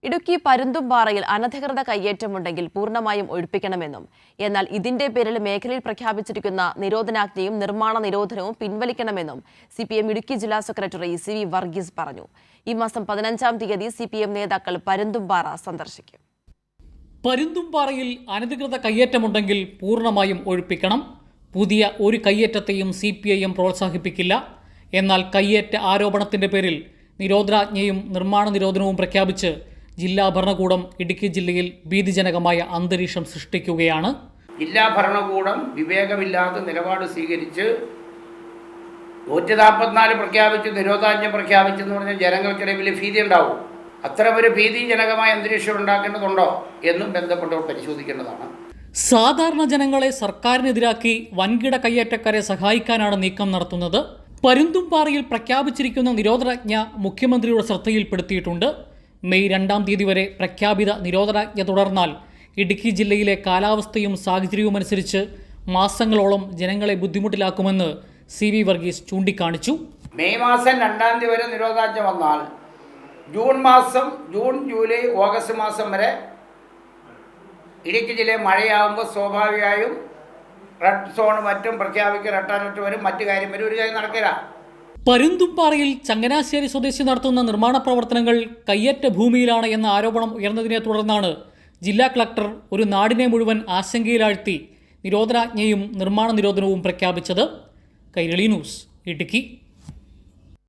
ഇടുക്കി പരുന്തുംപാറയിൽ അനധികൃത കയ്യേറ്റമുണ്ടെങ്കിൽ പൂർണ്ണമായും ഒഴിപ്പിക്കണമെന്നും എന്നാൽ ഇതിന്റെ പേരിൽ മേഖലയിൽ പ്രഖ്യാപിച്ചിരിക്കുന്ന നിരോധനാജ്ഞയും നിർമ്മാണ നിരോധനവും പിൻവലിക്കണമെന്നും സിപിഎം ഇടുക്കി ജില്ലാ സെക്രട്ടറി സി വി വർഗീസ് പറഞ്ഞു. ഈ മാസം 15-ാം തീയതി സിപിഎം നേതാക്കൾ പരുന്തുംപാറ സന്ദർശിക്കും. പരുന്തുംപാറയിൽ അനധികൃത കയ്യേറ്റമുണ്ടെങ്കിൽ പൂർണ്ണമായും ഒഴിപ്പിക്കണം. പുതിയ ഒരു കയ്യേറ്റത്തെയും CPIM പ്രോത്സാഹിപ്പിക്കില്ല. എന്നാൽ കയ്യേറ്റ ആരോപണത്തിന്റെ പേരിൽ നിരോധനാജ്ഞയും നിർമ്മാണ നിരോധനവും പ്രഖ്യാപിച്ച് ജില്ലാ ഭരണകൂടം ഇടുക്കി ജില്ലയിൽ ഭീതിജനകമായ അന്തരീക്ഷം സൃഷ്ടിക്കുകയാണ്. ജില്ലാ ഭരണകൂടം വിവേകമില്ലാത്ത നിലപാട് സ്വീകരിച്ച് 144 പ്രഖ്യാപിച്ച് നിരോധനാജ്ഞ പ്രഖ്യാപിച്ചെന്ന് പറഞ്ഞാൽ ജനങ്ങൾക്കിടയിൽ വലിയ ഭീതി ഉണ്ടാവും. അത്തരമൊരു ഭീതിജനകമായ അന്തരീക്ഷം ഉണ്ടാക്കേണ്ടതുണ്ടോ എന്നും ബന്ധപ്പെട്ടവർ പരിശോധിക്കേണ്ടതാണ്. സാധാരണ ജനങ്ങളെ സർക്കാരിനെതിരാക്കി വൻകിട കയ്യേറ്റക്കാരെ സഹായിക്കാനാണ് നീക്കം നടത്തുന്നത്. പരുന്തുംപാറയിൽ പ്രഖ്യാപിച്ചിരിക്കുന്ന നിരോധനാജ്ഞ മുഖ്യമന്ത്രിയുടെ ശ്രദ്ധയിൽപ്പെടുത്തിയിട്ടുണ്ട്. മെയ് 2-ാം തീയതി വരെ പ്രഖ്യാപിത നിരോധനാജ്ഞ തുടർന്നാൽ ഇടുക്കി ജില്ലയിലെ കാലാവസ്ഥയും സാഹചര്യവും അനുസരിച്ച് മാസങ്ങളോളം ജനങ്ങളെ ബുദ്ധിമുട്ടിലാക്കുമെന്ന് സി വി വർഗീസ് ചൂണ്ടിക്കാണിച്ചു. മെയ് മാസം 2-ാം തീയതി വരെ നിരോധനാജ്ഞ വന്നാൽ ജൂൺ, ജൂലൈ, ഓഗസ്റ്റ് മാസം വരെ ഇടുക്കി ജില്ലയിൽ മഴയാകുമ്പോൾ സ്വാഭാവികമായും റെഡ് സോൺ മറ്റും പ്രഖ്യാപിക്കുക, റെഡ് അലർട്ട് വരും, മറ്റു കാര്യം വരും, ഒരു കാര്യം നടക്കില്ല. പരുന്തുംപാറയിൽ ചങ്ങനാശ്ശേരി സ്വദേശി നടത്തുന്ന നിർമ്മാണ പ്രവർത്തനങ്ങൾ കയ്യേറ്റ ഭൂമിയിലാണ് എന്ന ആരോപണം ഉയർന്നതിനെ തുടർന്നാണ് ജില്ലാ കളക്ടർ ഒരു നാടിനെ മുഴുവൻ ആശങ്കയിലാഴ്ത്തി നിരോധനാജ്ഞയും നിർമ്മാണ നിരോധനവും പ്രഖ്യാപിച്ചത്. കൈരളി ന്യൂസ്, ഇടുക്കി.